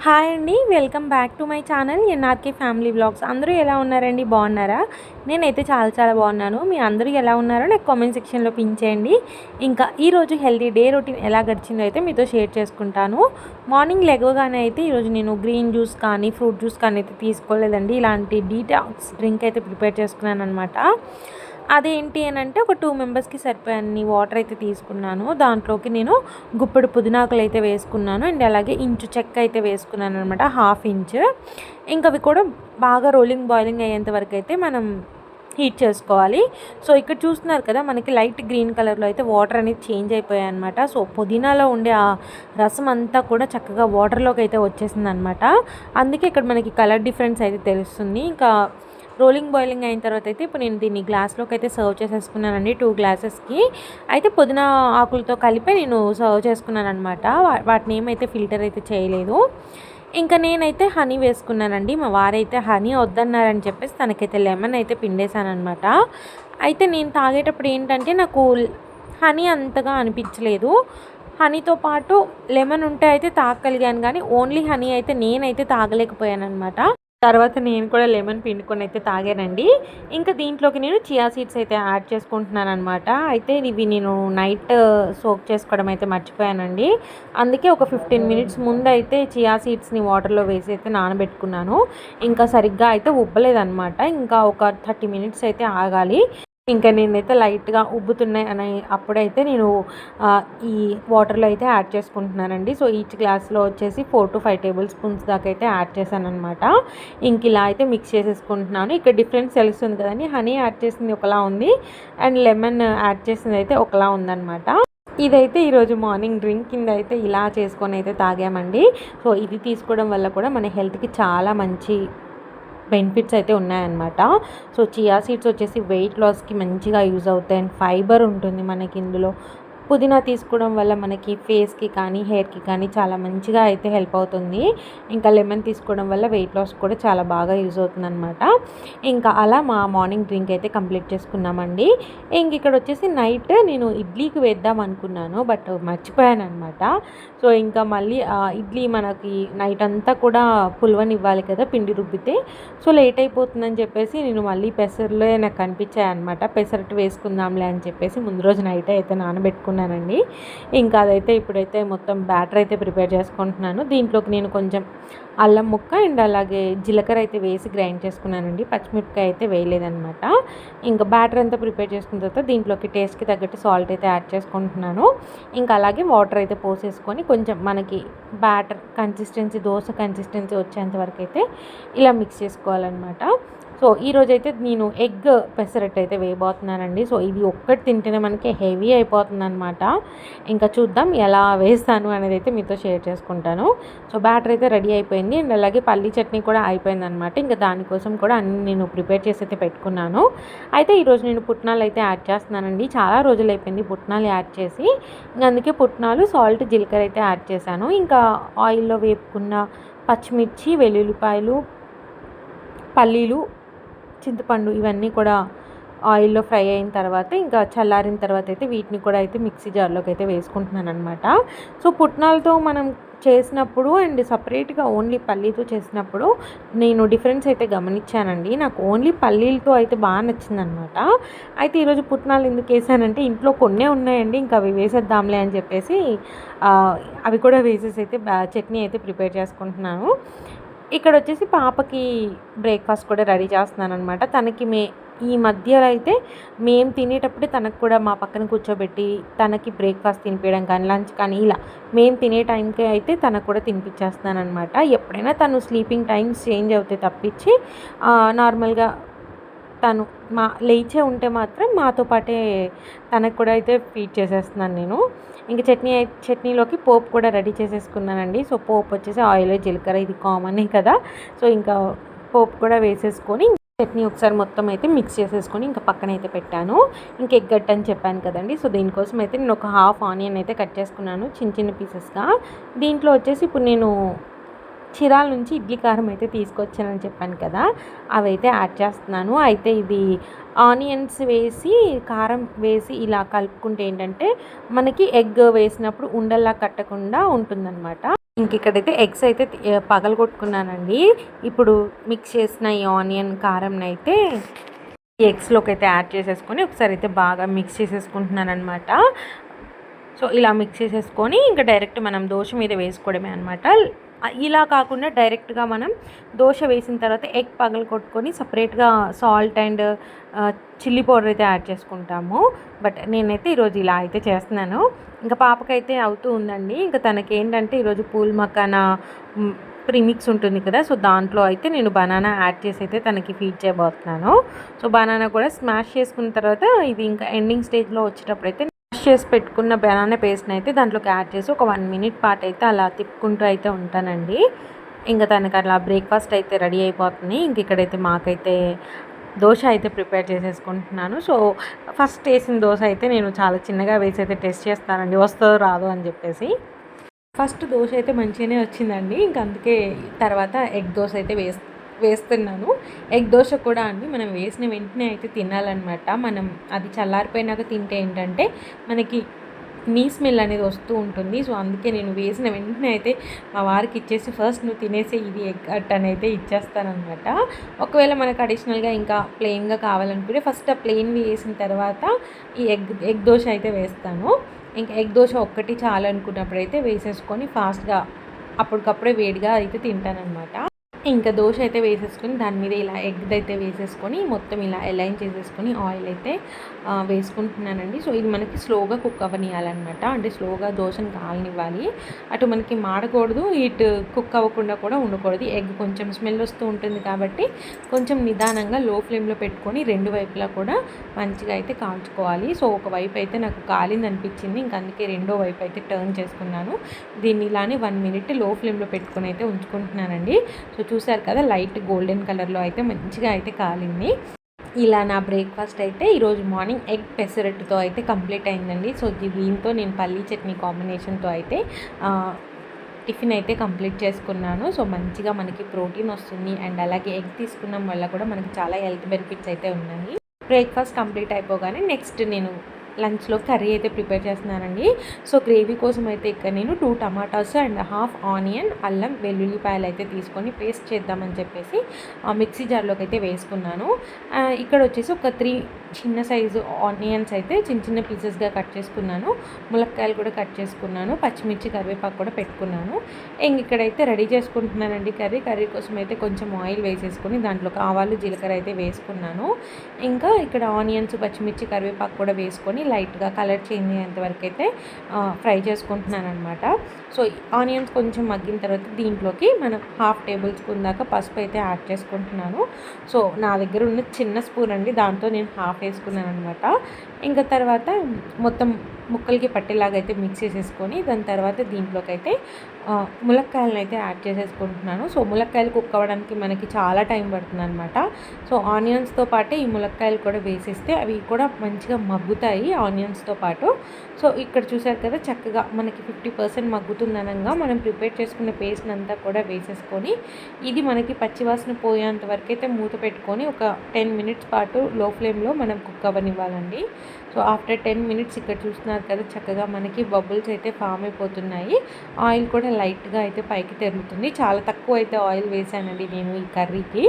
Hi అండి, welcome back to my channel NRK family vlogs. అందరూ ఎలా ఉన్నారండి? బాగున్నారా? నేనైతే చాలా చాలా బాగున్నాను. మీ అందరూ ఎలా ఉన్నారో నాకు కామెంట్ సెక్షన్లో పిన్ చేయండి. ఇంకా ఈరోజు హెల్తీ డే రొటీన్ ఎలా గడిచిందో అయితే మీతో షేర్ చేసుకుంటాను. మార్నింగ్ లెగవగానే అయితే ఈరోజు నేను గ్రీన్ జ్యూస్ కానీ ఫ్రూట్ జ్యూస్ కానీ అయితే తీసుకోలేదండి. ఇలాంటి డీటాక్స్ డ్రింక్ అయితే ప్రిపేర్ చేసుకున్నాను అనమాట. అదేంటి అని అంటే ఒక 2 మెంబర్స్కి సరిపోయన్ని వాటర్ అయితే తీసుకున్నాను. దాంట్లోకి నేను గుప్పెడు పుదీనాకులు అయితే వేసుకున్నాను అండ్ అలాగే ఇంచు చెక్క అయితే వేసుకున్నాను అనమాట, 1/2 ఇంచ్. ఇంకా అవి కూడా బాగా బాయిలింగ్ అయ్యేంత వరకు అయితే మనం హీట్ చేసుకోవాలి. సో ఇక్కడ చూస్తున్నారు కదా, మనకి లైట్ గ్రీన్ కలర్లో అయితే వాటర్ అనేది చేంజ్ అయిపోయాయి అనమాట. సో పుదీనాలో ఉండే ఆ రసం అంతా కూడా చక్కగా వాటర్లోకి అయితే వచ్చేసింది అనమాట. అందుకే ఇక్కడ మనకి కలర్ డిఫరెన్స్ అయితే తెలుస్తుంది. ఇంకా బాయిలింగ్ అయిన తర్వాత అయితే ఇప్పుడు నేను దీన్ని గ్లాస్లోకి అయితే సర్వ్ చేసేసుకున్నానండి. 2 గ్లాసెస్కి అయితే పుదీనా ఆకులతో కలిపి నేను సర్వ్ చేసుకున్నాను అనమాట. వాటిని ఏమైతే ఫిల్టర్ అయితే చేయలేదు. ఇంకా నేనైతే హనీ వేసుకున్నానండి. మా వారైతే హనీ వద్దన్నారని చెప్పేసి తనకైతే లెమన్ అయితే పిండేశాను అనమాట. అయితే నేను తాగేటప్పుడు ఏంటంటే నాకు హనీ అంతగా అనిపించలేదు. హనీతో పాటు లెమన్ ఉంటే అయితే తాగగలిగాను, కానీ ఓన్లీ హనీ అయితే నేనైతే తాగలేకపోయాను అనమాట. తర్వాత నేను కూడా లెమన్ పిండుకొని అయితే తాగానండి. ఇంకా దీంట్లోకి నేను చియా సీడ్స్ అయితే యాడ్ చేసుకుంటున్నాను అనమాట. అయితే ఇవి నేను నైట్ సోక్ చేసుకోవడం అయితే మర్చిపోయానండి. అందుకే ఒక 15 మినిట్స్ ముందు అయితే చియా సీడ్స్ని వాటర్లో వేసి అయితే నానబెట్టుకున్నాను. ఇంకా సరిగ్గా అయితే ఉబ్బలేదన్నమాట. ఇంకా ఒక 30 మినిట్స్ అయితే ఆగాలి. ఇంకా నేనైతే లైట్గా ఉబ్బుతున్నాయి అని అప్పుడైతే నేను ఈ వాటర్లో అయితే యాడ్ చేసుకుంటున్నానండి. సో ఈచ్ గ్లాస్లో వచ్చేసి 4 to 5 టేబుల్ స్పూన్స్ దాకా అయితే యాడ్ చేశాను అనమాట. ఇంక ఇలా అయితే మిక్స్ చేసేసుకుంటున్నాను. ఇక్కడ డిఫరెన్స్ తెలుస్తుంది కదండి, హనీ యాడ్ చేసింది ఒకలా ఉంది అండ్ లెమన్ యాడ్ చేసింది అయితే ఒకలా ఉందన్నమాట. ఇదైతే ఈరోజు మార్నింగ్ డ్రింక్ కింద అయితే ఇలా చేసుకొని అయితే తాగామండి. సో ఇది తీసుకోవడం వల్ల కూడా మన హెల్త్కి చాలా మంచి బెనిఫిట్స్ అయితే ఉన్నాయన్నమాట. సో చియా సీడ్స్ వచ్చేసి వెయిట్ లాస్కి మంచిగా యూజ్ అవుతాయి అండ్ ఫైబర్ ఉంటుంది మనకి ఇందులో. పుదీనా తీసుకోవడం వల్ల మనకి ఫేస్కి కానీ హెయిర్కి కానీ చాలా మంచిగా అయితే హెల్ప్ అవుతుంది. ఇంకా లెమన్ తీసుకోవడం వల్ల వెయిట్ లాస్ కూడా చాలా బాగా యూజ్ అవుతుంది అనమాట. ఇంకా అలా మా మార్నింగ్ డ్రింక్ అయితే కంప్లీట్ చేసుకున్నామండి. ఇంక ఇక్కడ వచ్చేసి నైట్ నేను ఇడ్లీకి వేద్దాం అనుకున్నాను, బట్ మర్చిపోయాను అనమాట. సో ఇంకా మళ్ళీ ఇడ్లీ మనకి నైట్ అంతా కూడా పులవనివ్వాలి కదా పిండి రుబ్బితే. సో లేట్ అయిపోతుందని చెప్పేసి నేను మళ్ళీ పెసర్లే నాకు కనిపించాయి అనమాట. పెసరట్టు వేసుకుందాంలే అని చెప్పేసి ముందు రోజు నైట్ అయితే నానబెట్టుకున్నానండి. ఇంకా అదైతే ఇప్పుడైతే మొత్తం బ్యాటర్ అయితే ప్రిపేర్ చేసుకుంటున్నాను. దీంట్లోకి నేను కొంచెం అల్లం ముక్క అండ్ అలాగే జీలకర్ర అయితే వేసి గ్రైండ్ చేసుకున్నానండి. పచ్చిమిరపకాయ అయితే వేయలేదనమాట. ఇంకా బ్యాటర్ అంతా ప్రిపేర్ చేసుకున్న తర్వాత దీంట్లోకి టేస్ట్కి తగ్గట్టు సాల్ట్ అయితే యాడ్ చేసుకుంటున్నాను. ఇంకా అలాగే వాటర్ అయితే పోసేసుకొని కొంచెం మనకి బ్యాటర్ కన్సిస్టెన్సీ, దోశ కన్సిస్టెన్సీ వచ్చేంత వరకు అయితే ఇలా మిక్స్ చేసుకోవాలన్నమాట. సో ఈరోజైతే నేను ఎగ్ పెసరట్టు అయితే వేయబోతున్నానండి. సో ఇది ఒక్కటి తింటేనే మనకి హెవీ అయిపోతుంది అనమాట. ఇంకా చూద్దాం ఎలా వేస్తాను అనేది అయితే మీతో షేర్ చేసుకుంటాను. సో బ్యాటర్ అయితే రెడీ అయిపోయింది అండ్ అలాగే పల్లీ చట్నీ కూడా అయిపోయింది అనమాట. ఇంకా దానికోసం కూడా అన్ని నేను ప్రిపేర్ చేసి అయితే పెట్టుకున్నాను. అయితే ఈరోజు నేను పుట్నాలు అయితే యాడ్ చేస్తున్నానండి. చాలా రోజులు అయిపోయింది పుట్నాలు యాడ్ చేసి. ఇంకా అందుకే పుట్నాలు, సాల్ట్, జీలకర్ర అయితే యాడ్ చేశాను. ఇంకా ఆయిల్లో వేపుకున్న పచ్చిమిర్చి, వెల్లుల్లిపాయలు, పల్లీలు, చింతపండు ఇవన్నీ కూడా ఆయిల్లో ఫ్రై అయిన తర్వాత ఇంకా చల్లారిన తర్వాత అయితే వీటిని కూడా అయితే మిక్సీ జార్లోకి అయితే వేసుకుంటున్నాను అనమాట. సో పుట్నాలతో మనం చేసినప్పుడు అండ్ సపరేట్గా ఓన్లీ పల్లీతో చేసినప్పుడు నేను డిఫరెన్స్ అయితే గమనించానండి. నాకు ఓన్లీ పల్లీలతో అయితే బాగా నచ్చిందనమాట. అయితే ఈరోజు పుట్నాలు ఎందుకు వేసానంటే ఇంట్లో కొన్నే ఉన్నాయండి, ఇంకా అవి వేసేద్దాంలే అని చెప్పేసి అవి కూడా వేసేసి అయితే చట్నీ అయితే ప్రిపేర్ చేసుకుంటున్నాను. ఇక్కడ వచ్చేసి పాపకి బ్రేక్ఫాస్ట్ కూడా రెడీ చేస్తున్నాను అనమాట. తనకి ఈ మధ్యలో అయితే మేము తినేటప్పుడే తనకు కూడా మా పక్కన కూర్చోబెట్టి తనకి బ్రేక్ఫాస్ట్ తినిపించడం కానీ లంచ్ కానీ ఇలా మేము తినే టైంకి అయితే తనకు కూడా తినిపించేస్తున్నాను అనమాట. ఎప్పుడైనా తను స్లీపింగ్ టైమ్స్ చేంజ్ అవుతాయి తప్పించి నార్మల్గా తను లేచే ఉంటే మాత్రం మాతో పాటే తనకు కూడా అయితే ఫీడ్ చేసేస్తున్నాను నేను. ఇంక చట్నీలోకి పోపు కూడా రెడీ చేసేసుకున్నానండి. సో పోపు వచ్చేసి ఆయిల్, జీలకర్ర, ఇది కామనే కదా. సో ఇంకా పోపు కూడా వేసేసుకొని చట్నీ ఒకసారి మొత్తం అయితే మిక్స్ చేసేసుకొని ఇంకా పక్కన అయితే పెట్టాను. ఇంక ఎగ్ గట్ట అని చెప్పాను కదండి. సో దీనికోసం అయితే నేను ఒక 1/2 ఆనియన్ అయితే కట్ చేసుకున్నాను చిన్న చిన్న పీసెస్గా. దీంట్లో వచ్చేసి ఇప్పుడు నేను చిరాల నుంచి ఇడ్లీ కారం అయితే తీసుకొచ్చానని చెప్పాను కదా, అవైతే యాడ్ చేస్తున్నాను. అయితే ఇది ఆనియన్స్ వేసి కారం వేసి ఇలా కలుపుకుంటే ఏంటంటే మనకి ఎగ్ వేసినప్పుడు ఉండల్లా కట్టకుండా ఉంటుందన్నమాట. ఇంక ఇక్కడైతే ఎగ్స్ అయితే పగలగొట్టుకున్నానండి. ఇప్పుడు మిక్స్ చేసిన ఈ ఆనియన్ కారంనైతే ఈ ఎగ్స్‌లోకి అయితే యాడ్ చేసేసుకొని ఒకసారి అయితే బాగా మిక్స్ చేసేసుకుంటున్నాననమాట. సో ఇలా మిక్స్ చేసేసుకొని ఇంకా డైరెక్ట్ మనం దోశ మీద వేసుకోవడమే అనమాట. ఇలా కాకుండా డైరెక్ట్గా మనం దోశ వేసిన తర్వాత ఎగ్ పగలగొట్టుకొని సపరేట్గా సాల్ట్ అండ్ చిల్లీ పౌడర్ అయితే యాడ్ చేసుకుంటాము. బట్ నేనైతే ఈరోజు ఇలా అయితే చేస్తున్నాను. ఇంకా పాపకైతే అవుతూ ఉందండి. ఇంకా తనకేంటంటే ఈరోజు పూల్ మకానా ప్రీమిక్స్ ఉంటుంది కదా, సో దాంట్లో అయితే నేను బనానా యాడ్ చేసి అయితే తనకి ఫీడ్ చేయబోతున్నాను. సో బనానా కూడా స్మాష్ చేసుకున్న తర్వాత ఇది ఇంకా ఎండింగ్ స్టేజ్లో వచ్చేటప్పుడు అయితే చేసి పెట్టుకున్న బనానా పేస్ట్ని అయితే దాంట్లోకి యాడ్ చేసి ఒక 1 మినిట్ పాటు అయితే అలా తిప్పుకుంటూ అయితే ఉంటానండి. ఇంకా తనకి అలా బ్రేక్ఫాస్ట్ అయితే రెడీ అయిపోతుంది. ఇంక ఇక్కడైతే మాకైతే దోశ అయితే ప్రిపేర్ చేసేసుకుంటున్నాను. సో ఫస్ట్ వేసిన దోశ అయితే నేను చాలా చిన్నగా వేసి అయితే టెస్ట్ చేస్తానండి, వస్తుందో రాదో అని చెప్పేసి. ఫస్ట్ దోశ అయితే మంచిగానే వచ్చిందండి. ఇంక అందుకే తర్వాత ఎగ్ దోశ అయితే వేస్తున్నాను. ఎగ్ దోశ కూడా అండి మనం వేసిన వెంటనే అయితే తినాలన్నమాట. మనం అది చల్లారిపోయినాక తింటే ఏంటంటే మనకి నీ స్మెల్ అనేది వస్తూ ఉంటుంది. సో అందుకే నేను వేసిన వెంటనే అయితే మా వారికి ఇచ్చేసి ఫస్ట్ నువ్వు తినేసి ఇది ఎగ్ అట్ అని అయితే ఇచ్చేస్తానమాట. ఒకవేళ మనకు అడిషనల్గా ఇంకా ప్లెయిన్గా కావాలనుకుంటే ఫస్ట్ ఆ ప్లెయిన్ వేసిన తర్వాత ఈ ఎగ్ దోశ అయితే వేస్తాను. ఇంకా ఎగ్ దోశ ఒక్కటి చాలనుకున్నప్పుడు అయితే వేసేసుకొని ఫాస్ట్గా అప్పటికప్పుడే వేడిగా అయితే తింటానన్నమాట. ఇంకా దోశ అయితే వేసేసుకొని దాని మీద ఇలా ఎగ్ అయితే వేసేసుకొని మొత్తం ఇలా అలైన్ చేసేసుకొని ఆయిల్ అయితే వేసుకుంటున్నానండి. సో ఇది మనకి స్లోగా కుక్ అవ్వనియాలన్నమాట. అంటే స్లోగా దోశను కాలనివ్వాలి. అటు మనకి మాడకూడదు, ఇటు కుక్ అవ్వకుండా కూడా ఉండకూడదు. ఎగ్ కొంచెం స్మెల్ వస్తూ ఉంటుంది కాబట్టి కొంచెం నిదానంగా లో ఫ్లేమ్లో పెట్టుకొని రెండు వైపులా కూడా మంచిగా అయితే కాల్చుకోవాలి. సో ఒకవైపు అయితే నాకు కాలింది అనిపించింది, ఇంక అందుకే రెండో వైపు అయితే టర్న్ చేసుకున్నాను. దీన్ని ఇలానే 1 మినిట్ లో ఫ్లేమ్లో పెట్టుకొని అయితే ఉంచుకుంటున్నానండి. సో చూసారు కదా, లైట్ గోల్డెన్ కలర్లో అయితే మంచిగా అయితే కాలింది. ఇలా నా బ్రేక్ఫాస్ట్ అయితే ఈరోజు మార్నింగ్ ఎగ్ పెసరట్టుతో అయితే కంప్లీట్ అయిందండి. సో దీంతో నేను పల్లీ చట్నీ కాంబినేషన్తో అయితే టిఫిన్ అయితే కంప్లీట్ చేసుకున్నాను. సో మంచిగా మనకి ప్రోటీన్ వస్తుంది అండ్ అలాగే ఎగ్ తీసుకున్నాం వల్ల కూడా మనకి చాలా హెల్త్ బెనిఫిట్స్ అయితే ఉన్నాయి. బ్రేక్ఫాస్ట్ కంప్లీట్ అయిపోగానే నెక్స్ట్ నేను లంచ్లో కర్రీ అయితే ప్రిపేర్ చేస్తున్నానండి. సో గ్రేవీ కోసం అయితే ఇక్కడ నేను 2 టమాటాస్ అండ్ హాఫ్ ఆనియన్, అల్లం వెల్లుల్లిపాయలు అయితే తీసుకొని పేస్ట్ చేద్దామని చెప్పేసి మిక్సీ జార్లోకి అయితే వేసుకున్నాను. ఇక్కడ వచ్చేసి ఒక 3 చిన్న సైజు ఆనియన్స్ అయితే చిన్న చిన్న పీసెస్గా కట్ చేసుకున్నాను. ములక్కాయలు కూడా కట్ చేసుకున్నాను. పచ్చిమిర్చి, కరివేపాకు కూడా పెట్టుకున్నాను. ఇక్కడైతే రెడీ చేసుకుంటున్నానండి కర్రీ కోసం అయితే కొంచెం ఆయిల్ వేసేసుకొని దాంట్లో ఆవాలు, జీలకర్ర అయితే వేసుకున్నాను. ఇంకా ఇక్కడ ఆనియన్స్, పచ్చిమిర్చి, కరివేపాకు కూడా వేసుకొని లైట్గా కలర్ చేంజ్ అయ్యేంత వరకు అయితే ఫ్రై చేసుకుంటున్నాను అనమాట. సో ఆనియన్స్ కొంచెం మగ్గిన తర్వాత దీంట్లోకి మనం 1/2 టేబుల్ స్పూన్ దాకా పసుపు అయితే యాడ్ చేసుకుంటున్నాను. సో నా దగ్గర ఉన్న చిన్న స్పూన్ అండి, దాంతో నేను 1/2 వేసుకున్నాను అనమాట. ఇంకా తర్వాత మొత్తం ముక్కలకి పట్టేలాగా అయితే మిక్స్ చేసేసుకొని దాని తర్వాత దీంట్లోకి అయితే ములక్కాయలను అయితే యాడ్ చేసేసుకుంటున్నాను. సో ములక్కాయలు కుక్ అవ్వడానికి మనకి చాలా టైం పడుతుంది అనమాట. సో ఆనియన్స్తో పాటే ఈ ములక్కాయలు కూడా వేసేస్తే అవి కూడా మంచిగా మగ్గుతాయి ఆనియన్స్తో పాటు. సో ఇక్కడ చూసారు కదా, చక్కగా మనకి 50% మగ్గుతుందనగా మనం ప్రిపేర్ చేసుకున్న పేస్ట్ అంతా కూడా వేసేసుకొని ఇది మనకి పచ్చివాసన పోయేంత వరకు అయితే మూత పెట్టుకొని ఒక 10 మినిట్స్ పాటు లో ఫ్లేమ్లో మనం కుక్ అవ్వనివ్వాలండి. సో ఆఫ్టర్ 10 మినిట్స్ ఇక్కడ చూస్తున్నారు కదా, చక్కగా మనకి బబుల్స్ అయితే ఫామ్ అయిపోతున్నాయి. ఆయిల్ కూడా లైట్గా అయితే పైకి తెరులుతుంది. చాలా తక్కువ అయితే ఆయిల్ వేసానండి నేను ఈ కర్రీకి.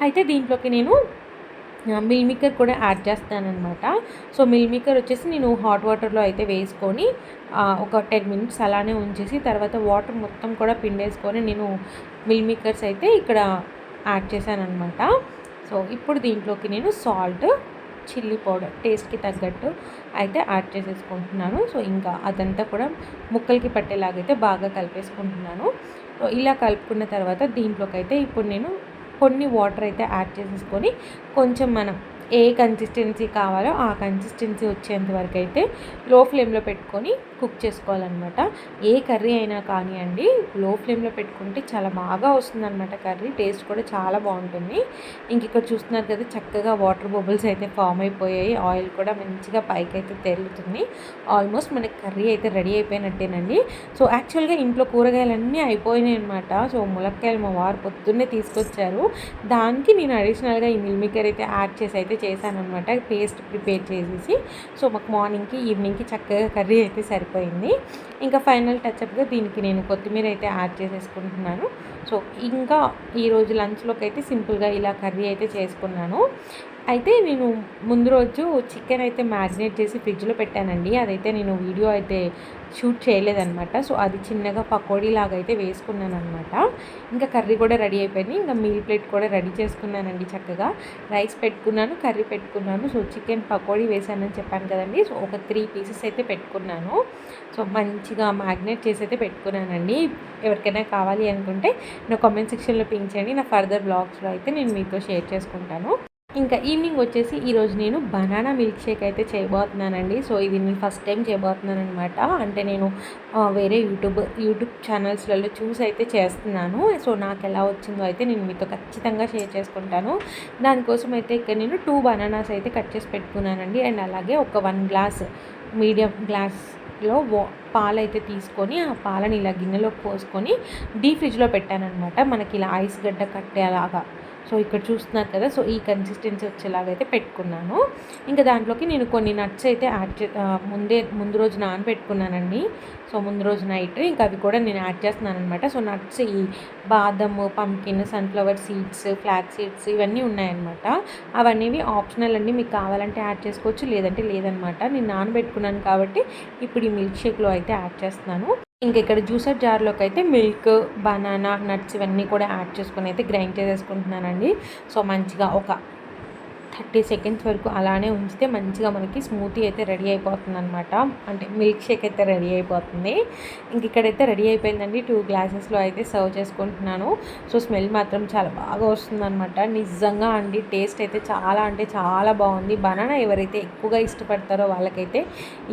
అయితే దీంట్లోకి నేను మిల్ మేకర్ కూడా యాడ్ చేస్తానన్నమాట. సో మిల్ మేకర్ వచ్చేసి నేను హాట్ వాటర్లో అయితే వేసుకొని ఒక 10 మినిట్స్ అలానే ఉంచేసి తర్వాత వాటర్ మొత్తం కూడా పిండేసుకొని నేను మిల్ మేకర్స్ అయితే ఇక్కడ యాడ్ చేశానన్నమాట. సో ఇప్పుడు దీంట్లోకి నేను సాల్ట్, చిల్లీ పౌడర్ టేస్ట్కి తగ్గట్టు అయితే యాడ్ చేసేసుకుంటున్నాను. సో ఇంకా అదంతా కూడా ముక్కలకి పట్టేలాగైతే బాగా కలిపేసుకుంటున్నాను. సో ఇలా కలుపుకున్న తర్వాత దీంట్లోకి అయితే ఇప్పుడు నేను కొన్ని వాటర్ అయితే యాడ్ చేసేసుకొని కొంచెం మనం ఏ కన్సిస్టెన్సీ కావాలో ఆ కన్సిస్టెన్సీ వచ్చేంత వరకు అయితే లో ఫ్లేమ్లో పెట్టుకొని కుక్ చేసుకోవాలన్నమాట. ఏ కర్రీ అయినా కానివ్వండి లో ఫ్లేమ్లో పెట్టుకుంటే చాలా బాగా వస్తుందన్నమాట కర్రీ, టేస్ట్ కూడా చాలా బాగుంటుంది. ఇక్కడ చూస్తున్నారు కదా, చక్కగా వాటర్ బబుల్స్ అయితే ఫామ్ అయిపోయాయి. ఆయిల్ కూడా మంచిగా పైకి అయితే తెరులుతుంది. ఆల్మోస్ట్ మనకి కర్రీ అయితే రెడీ అయిపోయినట్టేనండి. సో యాక్చువల్గా ఇంట్లో కూరగాయలన్నీ అయిపోయినాయి అనమాట. సో ములక్కాయలు మా వారు పొద్దున్నే తీసుకొచ్చారు. దానికి నేను అడిషనల్గా ఈ మిల్ మేకర్ అయితే యాడ్ చేసి అయితే చేశాననమాట, పేస్ట్ ప్రిపేర్ చేసేసి. సో మాకు మార్నింగ్కి ఈవినింగ్కి చక్కగా కర్రీ అయితే సరిపోయింది. ఇంకా ఫైనల్ టచ్అప్గా దీనికి నేను కొత్తిమీర అయితే యాడ్ చేసేసుకుంటున్నాను. సో ఇంకా ఈరోజు లంచ్లోకి అయితే సింపుల్గా ఇలా కర్రీ అయితే చేసుకున్నాను. అయితే నేను ముందు రోజు చికెన్ అయితే మ్యారినేట్ చేసి ఫ్రిడ్జ్లో పెట్టానండి. అదైతే నేను వీడియో అయితే షూట్ చేయలేదనమాట. సో అది చిన్నగా పకోడీలాగా అయితే వేసుకున్నాను అనమాట. ఇంకా కర్రీ కూడా రెడీ అయిపోయింది. ఇంకా మీల్ ప్లేట్ కూడా రెడీ చేసుకున్నానండి చక్కగా. రైస్ పెట్టుకున్నాను, కర్రీ పెట్టుకున్నాను. సో చికెన్ పకోడీ వేసానని చెప్పాను కదండి. సో ఒక 3 పీసెస్ అయితే పెట్టుకున్నాను. సో మంచిగా మ్యారినేట్ చేసి అయితే పెట్టుకున్నానండి. ఎవరికైనా కావాలి అనుకుంటే నా కామెంట్ సెక్షన్లో పింక్ చేయండి. నా ఫర్దర్ బ్లాగ్స్లో అయితే నేను మీతో షేర్ చేసుకుంటాను. ఇంకా ఈవినింగ్ వచ్చేసి ఈరోజు నేను బనానా మిల్క్ షేక్ అయితే చేయబోతున్నానండి. సో ఇది నేను ఫస్ట్ టైం చేయబోతున్నాను అనమాట. అంటే నేను వేరే యూట్యూబ్ ఛానల్స్లలో చూసి అయితే చేస్తున్నాను. సో నాకు ఎలా వచ్చిందో అయితే నేను మీతో ఖచ్చితంగా షేర్ చేసుకుంటాను. దానికోసం అయితే ఇక్కడ నేను 2 బనానాస్ అయితే కట్ చేసి పెట్టుకున్నానండి. అండ్ అలాగే ఒక 1 గ్లాస్ మీడియం గ్లాస్లో పాలైతే తీసుకొని ఆ పాలని ఇలా గిన్నెలోకి పోసుకొని డీప్ ఫ్రిడ్జ్లో పెట్టానమాట. మనకి ఇలా ఐస్ గడ్డ కట్టేలాగా. సో ఇక్కడ చూస్తున్నారు కదా. సో ఈ కన్సిస్టెన్సీ వచ్చేలాగైతే పెట్టుకున్నాను. ఇంకా దాంట్లోకి నేను కొన్ని నట్స్ అయితే ముందు రోజు నానబెట్టుకున్నానండి. సో ముందు రోజు నైట్ ఇంకా అవి కూడా నేను యాడ్ చేస్తున్నాను అనమాట. సో నట్స్ ఈ బాదము, pumpkin, sunflower seeds, flax seeds ఇవన్నీ ఉన్నాయన్నమాట. అవన్నీ ఆప్షనల్ అండి, మీకు కావాలంటే యాడ్ చేసుకోవచ్చు, లేదంటే లేదనమాట. నేను నానబెట్టుకున్నాను కాబట్టి ఇప్పుడు ఈ మిల్క్ షేక్లో అయితే యాడ్ చేస్తున్నాను. ఇంక ఇక్కడ జ్యూసర్ జార్లోకి అయితే మిల్క్, బనానా, నట్స్ ఇవన్నీ కూడా యాడ్ చేసుకొని అయితే గ్రైండ్ చేసేసుకుంటున్నానండి. సో మంచిగా ఒక 30 సెకండ్స్ వరకు అలానే ఉంచితే మంచిగా మనకి స్మూతీ అయితే రెడీ అయిపోతుంది అనమాట. అంటే మిల్క్ షేక్ అయితే రెడీ అయిపోతుంది. ఇంక ఇక్కడైతే రెడీ అయిపోయిందండి. 2 గ్లాసెస్లో అయితే సర్వ్ చేసుకుంటున్నాను. సో స్మెల్ మాత్రం చాలా బాగా వస్తుందన్నమాట. నిజంగా అండి టేస్ట్ అయితే చాలా అంటే చాలా బాగుంది. బనానా ఎవరైతే ఎక్కువగా ఇష్టపడతారో వాళ్ళకైతే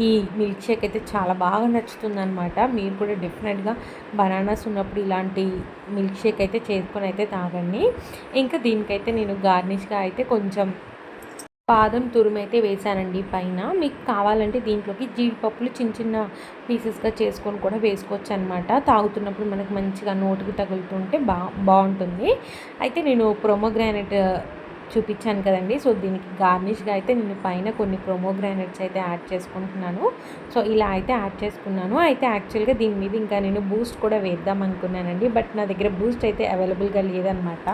ఈ మిల్క్ షేక్ అయితే చాలా బాగా నచ్చుతుందన్నమాట. మీరు కూడా డెఫినెట్గా బనానాస్ ఉన్నప్పుడు ఇలాంటి మిల్క్ షేక్ అయితే చేసుకొని అయితే తాగండి. ఇంకా దీనికైతే నేను గార్నిష్గా అయితే కొంచెం బాదం తురుమైతే వేసానండి పైన. మీకు కావాలంటే దీంట్లోకి జీడిపప్పులు చిన్న చిన్న పీసెస్గా చేసుకొని కూడా వేసుకోవచ్చు అనమాట. తాగుతున్నప్పుడు మనకు మంచిగా నోటికి తగులుతుంటే బాగుంటుంది. అయితే నేను ప్రోమోగ్రానైట్ చూపించాను కదండి. సో దీనికి గార్నిష్గా అయితే నేను పైన కొన్ని ప్రోమోగ్రానైట్స్ అయితే యాడ్ చేసుకుంటున్నాను. సో ఇలా అయితే యాడ్ చేసుకున్నాను. అయితే యాక్చువల్గా దీని మీద ఇంకా నేను బూస్ట్ కూడా వేద్దాం అనుకున్నానండి. బట్ నా దగ్గర బూస్ట్ అయితే అవైలబుల్గా లేదనమాట.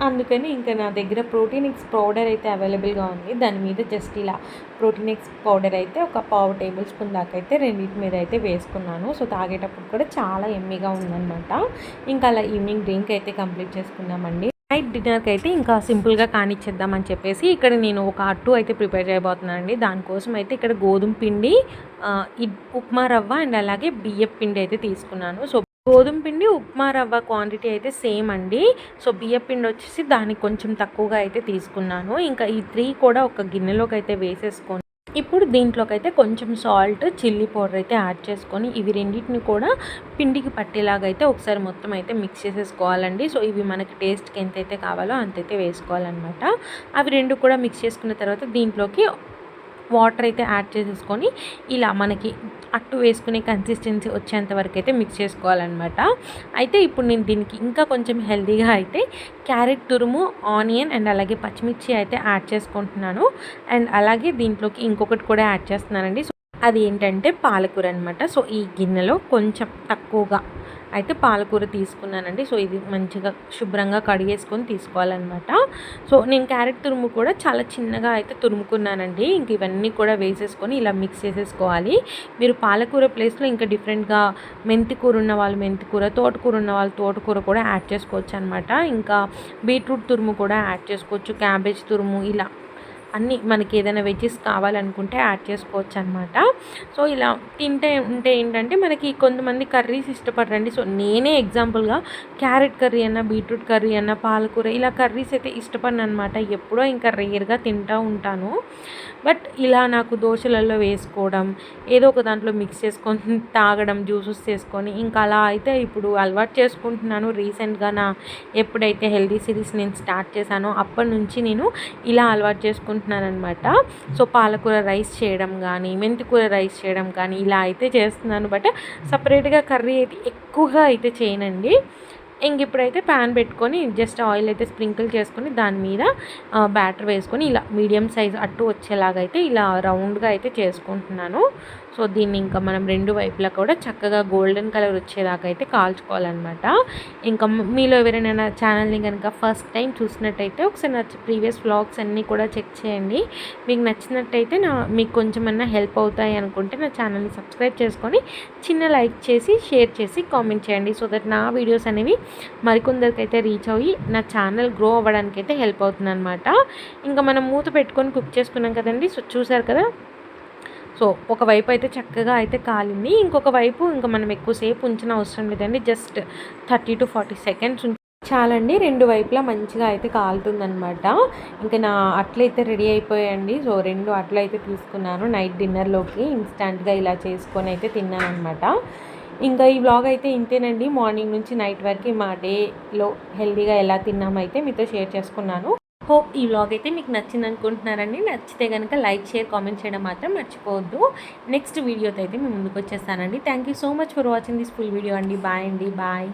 అందుకని ఇంకా నా దగ్గర ప్రోటీన్ ఎగ్స్ పౌడర్ అయితే అవైలబుల్గా ఉంది. దాని మీద జస్ట్ ఇలా ప్రోటీన్ ఎగ్స్ పౌడర్ అయితే ఒక 1/2 టేబుల్ స్పూన్ దాకా అయితే రెండింటి మీద అయితే వేసుకున్నాను. సో తాగేటప్పుడు కూడా చాలా ఎమ్మీగా ఉందన్నమాట. ఇంకా అలా ఈవినింగ్ డ్రింక్ అయితే కంప్లీట్ చేసుకున్నామండి. నైట్ డిన్నర్కి అయితే ఇంకా సింపుల్గా కానిచ్చేద్దామని చెప్పేసి ఇక్కడ నేను ఒక అట్టు అయితే ప్రిపేర్ చేయబోతున్నాను అండి. దానికోసం అయితే ఇక్కడ గోధుమ పిండి, ఉప్మా రవ్వ అండ్ అలాగే బియ్యం పిండి అయితే తీసుకున్నాను. సో గోధుమ పిండి, ఉప్మా రవ్వ క్వాంటిటీ అయితే సేమ్ అండి. సో బియ్యం పిండి వచ్చేసి దానికి కొంచెం తక్కువగా అయితే తీసుకున్నాను. ఇంకా ఈ 3 కూడా ఒక గిన్నెలోకి అయితే వేసేసుకొని ఇప్పుడు దీంట్లోకి అయితే కొంచెం సాల్ట్, చిల్లీ పౌడర్ అయితే యాడ్ చేసుకొని ఇవి రెండింటిని కూడా పిండికి పట్టేలాగా అయితే ఒకసారి మొత్తం అయితే మిక్స్ చేసేసుకోవాలండి. సో ఇవి మనకి టేస్ట్కి ఎంతైతే కావాలో అంతైతే వేసుకోవాలన్నమాట. అవి 2 కూడా మిక్స్ చేసుకున్న తర్వాత దీంట్లోకి వాటర్ అయితే యాడ్ చేసేసుకొని ఇలా మనకి అట్టు వేసుకునే కన్సిస్టెన్సీ వచ్చేంత వరకు అయితే మిక్స్ చేసుకోవాలన్నమాట. అయితే ఇప్పుడు నేను దీనికి ఇంకా కొంచెం హెల్తీగా అయితే క్యారెట్ తురుము, ఆనియన్ అండ్ అలాగే పచ్చిమిర్చి అయితే యాడ్ చేసుకుంటున్నాను. అండ్ అలాగే దీంట్లోకి ఇంకొకటి కూడా యాడ్ చేస్తున్నానండి. సో అది ఏంటంటే పాలకూర అనమాట. సో ఈ గిన్నెలో కొంచెం తక్కువగా అయితే పాలకూర తీసుకున్నానండి. సో ఇది మంచిగా శుభ్రంగా కడిగేసుకొని తీసుకోవాలన్నమాట. సో నేను క్యారెట్ తురుము కూడా చాలా చిన్నగా అయితే తురుముకున్నానండి. ఇంక ఇవన్నీ కూడా వేసేసుకొని ఇలా మిక్స్ చేసేసుకోవాలి. మీరు పాలకూర ప్లేస్లో ఇంకా డిఫరెంట్గా మెంతికూర ఉన్న వాళ్ళు మెంతికూర, తోటకూర ఉన్న వాళ్ళు తోటకూర కూడా యాడ్ చేసుకోవచ్చు అనమాట. ఇంకా బీట్రూట్ తురుము కూడా యాడ్ చేసుకోవచ్చు, క్యాబేజ్ తురుము, ఇలా అన్నీ మనకి ఏదైనా వెజ్జెస్ కావాలనుకుంటే యాడ్ చేసుకోవచ్చు అనమాట. సో ఇలా తింటే ఉంటే ఏంటంటే మనకి కొంతమంది కర్రీస్ ఇష్టపడరండి. సో నేనే ఎగ్జాంపుల్గా క్యారెట్ కర్రీ అన్న, బీట్రూట్ కర్రీ అన్న, పాలకూర ఇలా కర్రీస్ అయితే ఇష్టపడను అనమాట. ఎప్పుడో ఇంకా రేర్గా తింటూ ఉంటాను. బట్ ఇలా నాకు దోశలలో వేసుకోవడం, ఏదో ఒక దాంట్లో మిక్స్ చేసుకొని తాగడం, జ్యూసెస్ చేసుకొని ఇంకా అలా అయితే ఇప్పుడు అలవాటు చేసుకుంటున్నాను. రీసెంట్గా ఎప్పుడైతే హెల్దీ సిరీస్ నేను స్టార్ట్ చేశానో అప్పటి నుంచి నేను ఇలా అలవాటు చేసుకుంటున్నాను అనమాట. సో పాలకూర రైస్ చేయడం కానీ, మెంతికూర రైస్ చేయడం కానీ ఇలా అయితే చేస్తున్నాను. బట్ సపరేట్గా కర్రీ అయితే ఎక్కువగా అయితే చేయనండి. ఇంక ఇప్పుడైతే ప్యాన్ పెట్టుకొని జస్ట్ ఆయిల్ అయితే స్ప్రింకిల్ చేసుకొని దాని మీద బ్యాటర్ వేసుకొని ఇలా మీడియం సైజ్ అట్టు వచ్చేలాగా అయితే ఇలా రౌండ్గా అయితే చేసుకుంటున్నాను. సో దీన్ని ఇంకా మనం రెండు వైపులా కూడా చక్కగా గోల్డెన్ కలర్ వచ్చేదాకా అయితే కాల్చుకోవాలన్నమాట. ఇంకా మీలో ఎవరైనా నా ఛానల్ని కనుక ఫస్ట్ టైం చూసినట్టయితే ఒకసారి నా ప్రీవియస్ వ్లాగ్స్ అన్నీ కూడా చెక్ చేయండి. మీకు నచ్చినట్టయితే మీకు కొంచెమన్నా హెల్ప్ అవుతాయి అనుకుంటే నా ఛానల్ని సబ్స్క్రైబ్ చేసుకొని చిన్న లైక్ చేసి షేర్ చేసి కామెంట్ చేయండి. సో దట్ నా వీడియోస్ అనేవి మరికొందరికి అయితే రీచ్ అయ్యి నా ఛానల్ గ్రో అవ్వడానికి అయితే హెల్ప్ అవుతుంది అనమాట. ఇంకా మనం మూత పెట్టుకొని కుక్ చేసుకున్నాం కదండి. సో చూసారు కదా. సో ఒకవైపు అయితే చక్కగా అయితే కాలింది. ఇంకొక వైపు ఇంకా మనం ఎక్కువసేపు ఉంచిన అవసరం లేదండి. జస్ట్ 30 to 40 సెకండ్స్ చాలండి. రెండు వైపులా మంచిగా అయితే కాలుతుందనమాట. ఇంకా నా అట్లయితే రెడీ అయిపోయాయండి. సో రెండు అట్లయితే తీసుకున్నాను నైట్ డిన్నర్లోకి. ఇన్స్టంట్గా ఇలా చేసుకొని అయితే తిన్నాను అనమాట. ఇంకా ఈ వ్లాగ్ అయితే ఇంతేనండి. మార్నింగ్ నుంచి నైట్ వరకు మా డేలో హెల్తీగా ఎలా తిన్నామైతే మీతో షేర్ చేసుకున్నాను. హోప్ ఈ వ్లాగ్ అయితే మీకు నచ్చింది అనుకుంటున్నారండి. నచ్చితే కనుక లైక్ షేర్ కామెంట్ చేయడం మాత్రం మర్చిపోవద్దు. నెక్స్ట్ వీడియోతో అయితే మేము ముందుకు వచ్చేస్తానండి. Thank you so much for watching this full video అండి. బాయ్ అండి. బాయ్.